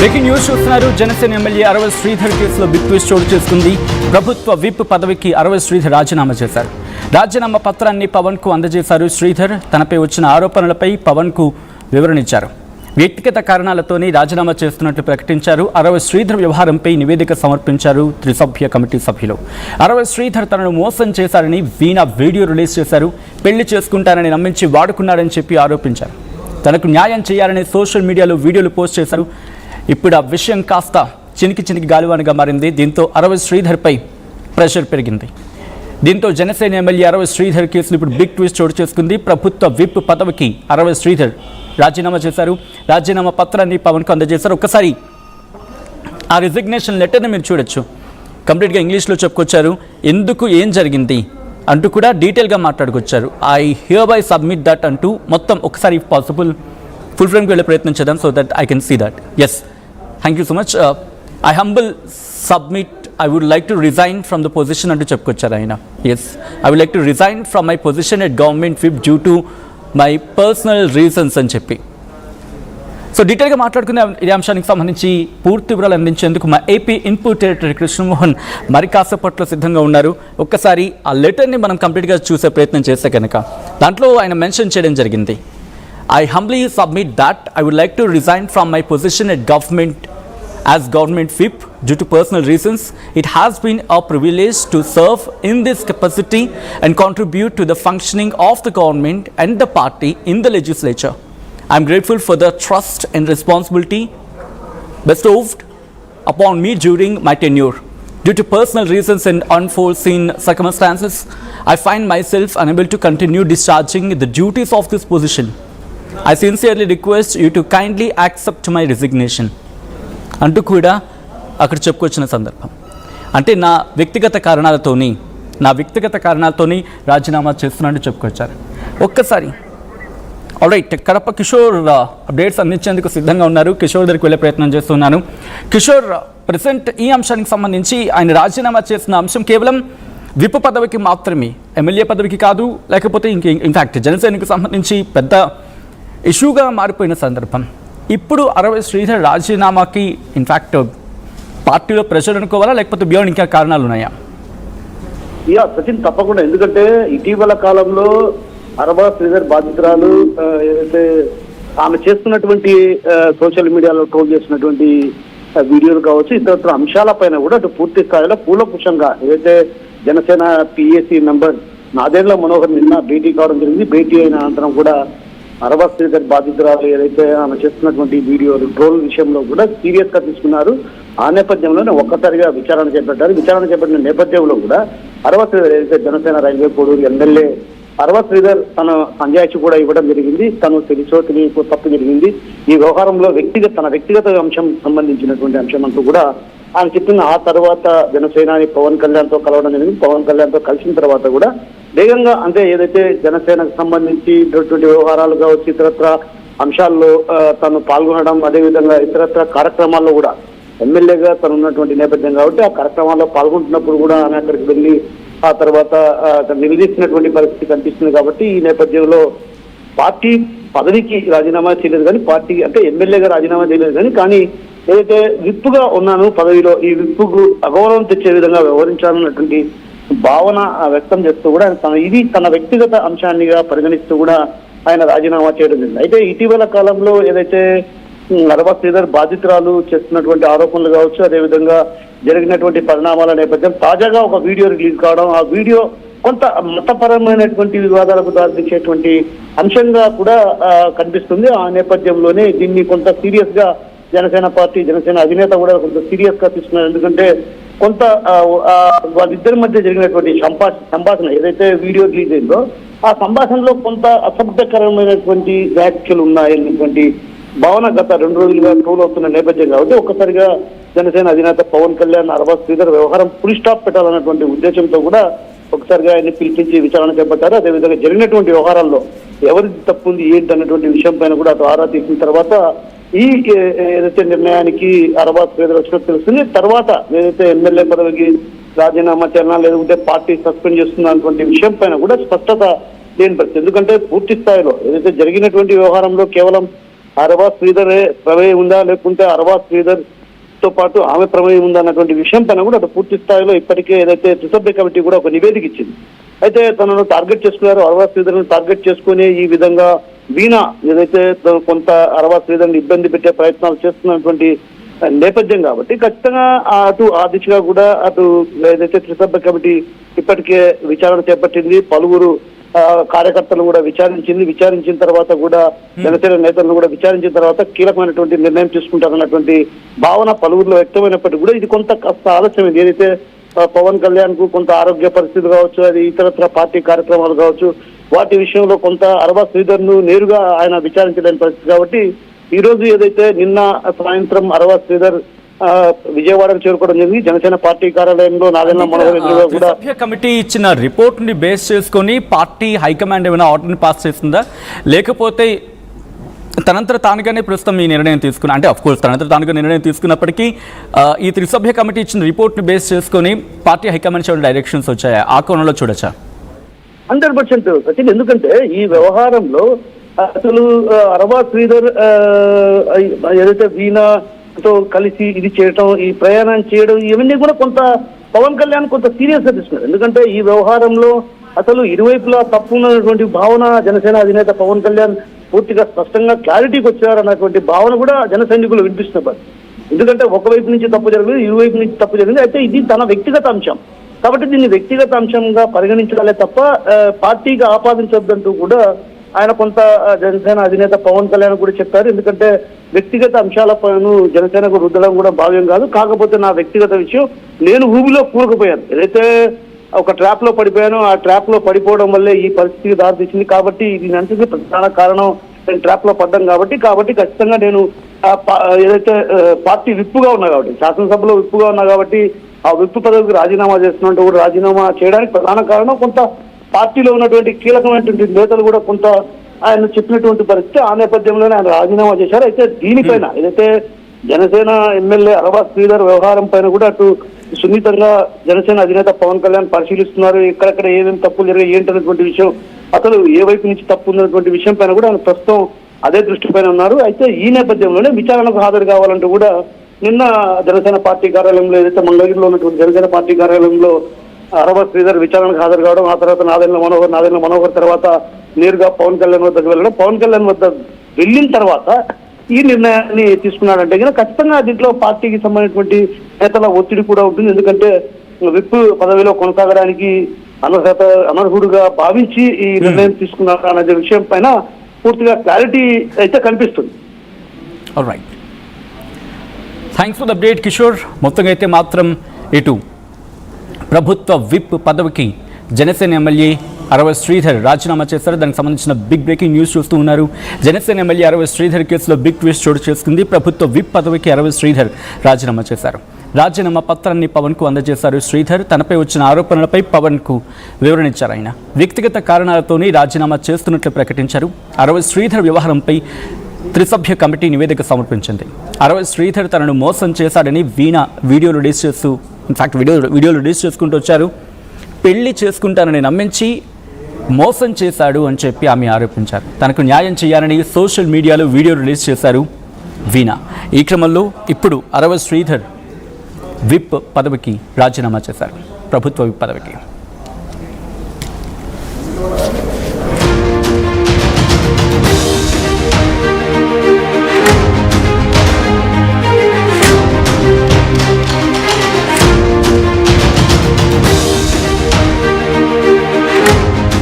Breaking news చూస్తున్నారు. Janasena MLA అరవ శ్రీధర్ కేసులో big twist చోటు చేసుకుంది. ప్రభుత్వ విప్ పదవికి అరవ శ్రీధర్ రాజీనామా చేశారు. రాజీనామా పత్రాన్ని పవన్కు అందజేశారు. శ్రీధర్ తనపై వచ్చిన ఆరోపణలపై పవన్కు వివరణ ఇచ్చారు. వ్యక్తిగత కారణాలతోనే రాజీనామా చేస్తున్నట్లు ప్రకటించారు. అరవ శ్రీధర్ వ్యవహారంపై నివేదిక సమర్పించారు త్రిసభ్య కమిటీ సభ్యులు. అరవ శ్రీధర్ తనను మోసం చేశారని వీణ వీడియో రిలీజ్ చేశారు. పెళ్లి చేసుకుంటానని నమ్మించి వాడుకున్నారని చెప్పి ఆరోపించారు. తనకు న్యాయం చేయాలని సోషల్ మీడియాలో వీడియోలు పోస్ట్ చేశారు. ఇప్పుడు ఆ విషయం కాస్త చినికి గాలివానగా మారింది. దీంతో అరవ శ్రీధర్పై ప్రెషర్ పెరిగింది. దీంతో జనసేన ఎమ్మెల్యే అరవ శ్రీధర్ కేసులు ఇప్పుడు బిగ్ ట్విస్ట్ చోటు చేసుకుంది. ప్రభుత్వ విప్ పదవికి అరవ శ్రీధర్ రాజీనామా చేశారు. రాజీనామా పత్రాన్ని పవన్కు అందజేశారు. ఒక్కసారి ఆ రిజిగ్నేషన్ లెటర్ని మీరు చూడొచ్చు. కంప్లీట్గా ఇంగ్లీష్లో చెప్పుకొచ్చారు. ఎందుకు ఏం జరిగింది అంటూ కూడా డీటెయిల్గా మాట్లాడుకొచ్చారు. I hereby submit that అంటూ మొత్తం ఒకసారి ఇఫ్ పాసిబుల్ ఫుల్ ఫ్రేమ్కి వెళ్ళే ప్రయత్నం చేద్దాం, so that I can see that. Yes, thank you so much. I humble submit, I would like to resign from the position అంటూ చెప్పుకొచ్చారు ఆయన. Yes, I would like to resign from my position at government whip due to my personal reasons అని చెప్పి. So డీటెయిల్గా మాట్లాడుకునే ఈ అంశానికి సంబంధించి పూర్తి వివరాలు అందించేందుకు మా ఏపీ ఇన్పుట్ డైరెక్టర్ కృష్ణమోహన్ మరి కాసేపట్లో సిద్ధంగా ఉన్నారు. ఒక్కసారి ఆ లెటర్ని మనం కంప్లీట్గా చూసే ప్రయత్నం చేస్తే కనుక దాంట్లో ఆయన మెన్షన్ చేయడం జరిగింది. I humbly submit that I would like to resign from my position at government as government whip due to personal reasons. It has been a privilege to serve in this capacity and contribute to the functioning of the government and the party in the legislature. I am grateful for the trust and responsibility bestowed upon me during my tenure. Due to personal reasons and unforeseen circumstances, I find myself unable to continue discharging the duties of this position. I sincerely request you to kindly accept my resignation అంటూ కూడా అక్కడ చెప్పుకొచ్చిన సందర్భం. అంటే నా వ్యక్తిగత కారణాలతోని రాజీనామా చేస్తున్నానని చెప్పుకొచ్చారు. ఒక్కసారి ఆల్రైట్, కడప కిషోర్ అప్డేట్స్ అందించేందుకు సిద్ధంగా ఉన్నారు. కిషోర్ దగ్గరికి వెళ్ళే ప్రయత్నం చేస్తున్నాను. కిషోర్, ప్రెసెంట్ ఈ అంశానికి సంబంధించి ఆయన రాజీనామా చేసిన అంశం కేవలం విప్ పదవికి మాత్రమే, ఎమ్మెల్యే పదవికి కాదు, లేకపోతే ఇన్ఫ్యాక్ట్ జనసేనకు సంబంధించి పెద్ద ఇష్యూగా మారిపోయిన సందర్భం. ఇప్పుడు అరవ శ్రీధర్ రాజీనామాకి ఇన్ఫ్యాక్ట్ పార్టీలో ప్రెషర్ అనుకోవాలా, లేకపోతే బియాండ్ ఇంకా కారణాలు ఉన్నాయా? సచిన్, తప్పకుండా. ఎందుకంటే ఇటీవల కాలంలో అరవ శ్రీధర్ బాధితురాలు ఏదైతే ఆమె చేస్తున్నటువంటి సోషల్ మీడియాలో ట్రోల్ చేస్తున్నటువంటి వీడియోలు కావచ్చు, ఇతర అంశాలపైన కూడా అటు పూర్తి స్థాయిలో కూలపుషంగా ఏదైతే జనసేన పిఏసీ మెంబర్ నాదెండ్ల మనోహర్ నిన్న భేటీ కావడం జరిగింది. భేటీ అయిన అనంతరం కూడా అరవ శ్రీధర్ బాధితురాలు ఏదైతే ఆమె చేస్తున్నటువంటి వీడియోలు ట్రోల్ విషయంలో కూడా సీరియస్ గా తీసుకున్నారు. ఆ నేపథ్యంలోనే ఒక్కసారిగా విచారణ చేపట్టారు. విచారణ చేపట్టిన నేపథ్యంలో కూడా అరవ శ్రీధర్ ఏదైతే జనసేన రైల్వే కోడూరు ఎమ్మెల్యే అరవ శ్రీధర్ తన సంజాయిషి కూడా ఇవ్వడం జరిగింది. తను తెలిసో తెలియకో తప్పు జరిగింది. ఈ వ్యవహారంలో తన వ్యక్తిగత అంశం సంబంధించినటువంటి అంశం అంటూ కూడా ఆయన చెప్పిన. ఆ తర్వాత జనసేనాని పవన్ కళ్యాణ్తో కలవడం జరిగింది. పవన్ కళ్యాణ్తో కలిసిన తర్వాత కూడా వేగంగా, అంటే ఏదైతే జనసేనకు సంబంధించి వ్యవహారాలు కావచ్చు, ఇతరత్ర అంశాల్లో తను పాల్గొనడం, అదేవిధంగా ఇతరత్ర కార్యక్రమాల్లో కూడా ఎమ్మెల్యేగా తను ఉన్నటువంటి నేపథ్యం కాబట్టి ఆ కార్యక్రమాల్లో పాల్గొంటున్నప్పుడు కూడా ఆమె అక్కడికి వెళ్ళి ఆ తర్వాత నిలదీసినటువంటి పరిస్థితి కనిపిస్తుంది. కాబట్టి ఈ నేపథ్యంలో పార్టీ పదవికి రాజీనామా చేయలేదు, కానీ పార్టీ అంటే ఎమ్మెల్యేగా రాజీనామా చేయలేదు, కానీ ఏదైతే విప్పుగా ఉన్నాను పదవిలో, ఈ విప్పుకు అగౌరవం తెచ్చే విధంగా వ్యవహరించాలన్నటువంటి భావన వ్యక్తం చేస్తూ కూడా ఇది తన వ్యక్తిగత అంశాన్నిగా పరిగణిస్తూ కూడా ఆయన రాజీనామా చేయడం జరిగింది. అయితే ఇటీవల కాలంలో ఏదైతే అరవ శ్రీధర్ బాధితురాలు చేస్తున్నటువంటి ఆరోపణలు కావచ్చు, అదేవిధంగా జరిగినటువంటి పరిణామాల నేపథ్యం తాజాగా ఒక వీడియో రిలీజ్ కావడం, ఆ వీడియో కొంత మతపరమైనటువంటి వివాదాలకు దారితీసేటువంటి అంశంగా కూడా కనిపిస్తుంది. ఆ నేపథ్యంలోనే దీన్ని కొంత సీరియస్ గా జనసేన పార్టీ, జనసేన అధినేత కూడా కొంత సీరియస్ గా తీసుకున్నారు. ఎందుకంటే కొంత వాళ్ళిద్దరి మధ్య జరిగినటువంటి సంభాషణ ఏదైతే వీడియో రిలీజ్ అయిందో ఆ సంభాషణలో కొంత అసభ్యకరమైనటువంటి వ్యాఖ్యలు ఉన్నాయనేటువంటి భావన గత 2 రోజులుగా ట్రోల్ అవుతున్న నేపథ్యం కాబట్టి ఒక్కసారిగా జనసేన అధినేత పవన్ కళ్యాణ్ అరవ శ్రీధర్ వ్యవహారం ఫుల్ స్టాప్ పెట్టాలన్నటువంటి ఉద్దేశంతో కూడా ఒకసారిగా ఆయన్ని పిలిపించి విచారణ చేపట్టారు. అదేవిధంగా జరిగినటువంటి వ్యవహారాల్లో ఎవరిది తప్పు ఉంది ఏంటి అన్నటువంటి విషయం పైన కూడా అటు ఆరా తీసిన తర్వాత ఈ ఏదైతే నిర్ణయానికి అరవ శ్రీధర్ వచ్చినట్టు తెలుస్తుంది. తర్వాత ఏదైతే ఎమ్మెల్యే పదవికి రాజీనామా చేయాలన్నా లేదంటే పార్టీ సస్పెండ్ చేస్తున్న అటువంటి విషయం పైన కూడా స్పష్టత లేని పరిస్థితి. ఎందుకంటే పూర్తి స్థాయిలో ఏదైతే జరిగినటువంటి వ్యవహారంలో కేవలం అరవా శ్రీధర్ ప్రమేయం ఉందా, లేకుంటే అరవా శ్రీధర్ తో పాటు ఆమె ప్రమేయం ఉందా అన్నటువంటి విషయం పైన కూడా అటు పూర్తి స్థాయిలో ఇప్పటికే ఏదైతే త్రిసభ్య కమిటీ కూడా ఒక నివేదిక ఇచ్చింది. అయితే తనను టార్గెట్ చేసుకున్నారు, అరవా శ్రీధర్ను టార్గెట్ చేసుకుని ఈ విధంగా వీణ ఏదైతే కొంత అరవా శ్రీధర్ని ఇబ్బంది పెట్టే ప్రయత్నాలు చేస్తున్నటువంటి నేపథ్యం కాబట్టి ఖచ్చితంగా అటు ఆ దిశగా కూడా అటు ఏదైతే త్రిసభ్య కమిటీ ఇప్పటికే విచారణ చేపట్టింది. పలువురు కార్యకర్తలు కూడా విచారించిన తర్వాత కూడా జనసేన నేతలను కూడా విచారించిన తర్వాత కీలకమైనటువంటి నిర్ణయం తీసుకుంటారన్నటువంటి భావన పలువురిలో వ్యక్తమైనప్పటికీ కూడా ఇది కొంత కాస్త ఆలస్యమైంది. ఏదైతే పవన్ కళ్యాణ్ కు కొంత ఆరోగ్య పరిస్థితి కావచ్చు, అది ఇతరత్ర పార్టీ కార్యక్రమాలు కావచ్చు, వాటి విషయంలో కొంత అరవా శ్రీధర్ ను నేరుగా ఆయన విచారించలేని పరిస్థితి కాబట్టి ఈ రోజు ఏదైతే నిన్న సాయంత్రం అరవా శ్రీధర్ విజయవాడకు చేరుకోవడం జరిగింది. జనసేన పార్టీ కార్యాలయంలో నాదెండ్ల మనోహర్ ఎదురుగా కూడా సభ్య కమిటీ ఇచ్చిన రిపోర్ట్ ని బేస్ చేసుకొని పార్టీ హైకమాండ్ ఏమైనా ఆర్డర్ని పాస్ చేస్తుందా, లేకపోతే తనంతట తానుగానే ప్రస్తుతం ఈ నిర్ణయం తీసుకున్నా, అంటే అఫ్ కోర్స్ తనంతట తానుగా నిర్ణయం తీసుకున్నప్పటికీ ఈ త్రిసభ్య కమిటీ ఇచ్చిన రిపోర్ట్ని బేస్ చేసుకొని పార్టీ హైకమాండ్ ఏమైనా డైరెక్షన్స్ వచ్చాయా, ఆ కోణంలో చూడొచ్చా? 100% సచిన్. ఎందుకంటే ఈ వ్యవహారంలో అసలు అరవా శ్రీధర్ ఏదైతే వీణతో కలిసి ఇది చేయటం, ఈ ప్రయాణం చేయడం, ఇవన్నీ కూడా కొంత పవన్ కళ్యాణ్ కొంత సీరియస్ గా తీసుకున్నారు. ఎందుకంటే ఈ వ్యవహారంలో అసలు ఇరువైపులా తప్పు ఉన్నటువంటి భావన జనసేన అధినేత పవన్ కళ్యాణ్ పూర్తిగా స్పష్టంగా క్లారిటీకి వచ్చారన్నటువంటి భావన కూడా జన సైనికులు వినిపిస్తున్నారు. ఎందుకంటే ఒకవైపు నుంచి తప్పు జరిగింది, ఇరువైపు నుంచి తప్పు జరిగింది. అయితే ఇది తన వ్యక్తిగత అంశం కాబట్టి దీన్ని వ్యక్తిగత అంశంగా పరిగణించాలే తప్ప పార్టీగా ఆపాదించొద్దంటూ కూడా ఆయన కొంత జనసేన అధినేత పవన్ కళ్యాణ్ కూడా చెప్పారు. ఎందుకంటే వ్యక్తిగత అంశాలపైన జనసేనకు రుద్దడం కూడా భావ్యం కాదు. కాకపోతే నా వ్యక్తిగత విషయం, నేను ఊబిలో కూరుకుపోయాను, ఏదైతే ఒక ట్రాప్ లో పడిపోయానో ఆ ట్రాప్ లో పడిపోవడం వల్లే ఈ పరిస్థితికి దారితీసింది. కాబట్టి దీని అంతటి ప్రధాన కారణం నేను ట్రాప్ లో పడ్డాను కాబట్టి ఖచ్చితంగా నేను ఏదైతే పార్టీ విప్పుగా ఉన్నా కాబట్టి, శాసనసభలో విప్పుగా ఉన్నా కాబట్టి ఆ విప్పు పదవికి రాజీనామా చేస్తున్నట్టు కూడా రాజీనామా చేయడానికి ప్రధాన కారణం కొంత పార్టీలో ఉన్నటువంటి కీలకమైనటువంటి నేతలు కూడా కొంత ఆయన చెప్పినటువంటి పరిస్థితి. ఆ నేపథ్యంలోనే ఆయన రాజీనామా చేశారు. అయితే దీనిపైన ఏదైతే జనసేన ఎమ్మెల్యే అరవా శ్రీధర్ వ్యవహారం పైన కూడా అటు సున్నితంగా జనసేన అధినేత పవన్ కళ్యాణ్ పరిశీలిస్తున్నారు. ఎక్కడెక్కడ ఏమేమి తప్పులు జరిగాయి ఏంటనేటువంటి విషయం, అసలు ఏ వైపు నుంచి తప్పు ఉన్నటువంటి విషయం పైన కూడా ఆయన ప్రస్తుతం అదే దృష్టి పైన ఉన్నారు. అయితే ఈ నేపథ్యంలోనే విచారణకు హాజరు కావాలంటూ కూడా నిన్న జనసేన పార్టీ కార్యాలయంలో ఏదైతే మంగళగిరిలో ఉన్నటువంటి జనసేన పార్టీ కార్యాలయంలో అరవా శ్రీధర్ విచారణకు హాజరు కావడం, ఆ తర్వాత నాదెండ్ల మనోహర్ తర్వాత నేరుగా పవన్ కళ్యాణ్ వద్దకు వెళ్ళడం, పవన్ కళ్యాణ్ వద్ద వెళ్ళిన తర్వాత ఈ నిర్ణయాన్ని తీసుకున్నాడంటే కనుక ఖచ్చితంగా దీంట్లో పార్టీకి సంబంధించినటువంటి నేతల ఒత్తిడి కూడా ఉంటుంది. ఎందుకంటే విప్ పదవిలో కొనసాగడానికి అనర్హుడుగా భావించి ఈ నిర్ణయం తీసుకున్నారు అనే విషయం పైన పూర్తిగా క్లారిటీ అయితే కనిపిస్తుంది. Alright, thanks for the update Kishore. మొత్తంగా అయితే మాత్రం ఇటు ప్రభుత్వ విప్ పదవికి జనసేన ఎమ్మెల్యే అరవై శ్రీధర్ రాజీనామా చేశారు. దానికి సంబంధించిన బిగ్ బ్రేకింగ్ న్యూస్ చూస్తూ ఉన్నారు. జనసేన ఎమ్మెల్యే అరవై శ్రీధర్ కేసులో బిగ్ ట్విస్ట్ చోటు చేసుకుంది. ప్రభుత్వ విప్ పదవికి అరవై శ్రీధర్ రాజీనామా చేశారు. రాజీనామా పత్రాన్ని పవన్కు అందజేశారు శ్రీధర్. తనపై వచ్చిన ఆరోపణలపై పవన్కు వివరణ ఇచ్చారు. ఆయన వ్యక్తిగత కారణాలతోనే రాజీనామా చేస్తున్నట్లు ప్రకటించారు. అరవై శ్రీధర్ వ్యవహారంపై త్రిసభ్య కమిటీ నివేదిక సమర్పించింది. అరవై శ్రీధర్ తనను మోసం చేశాడని వీణ వీడియోలు రిలీజ్ చేసుకుంటూ వచ్చారు. పెళ్లి చేసుకుంటానని నమ్మించి మోసం చేశాడు అని చెప్పి ఆమె ఆరోపించారు. తనకు న్యాయం చేయాలని సోషల్ మీడియాలో వీడియో రిలీజ్ చేశారు వీణ. ఈ క్రమంలో ఇప్పుడు అరవై శ్రీధర్ విప్ పదవికి రాజీనామా చేశారు, ప్రభుత్వ విప్ పదవికి.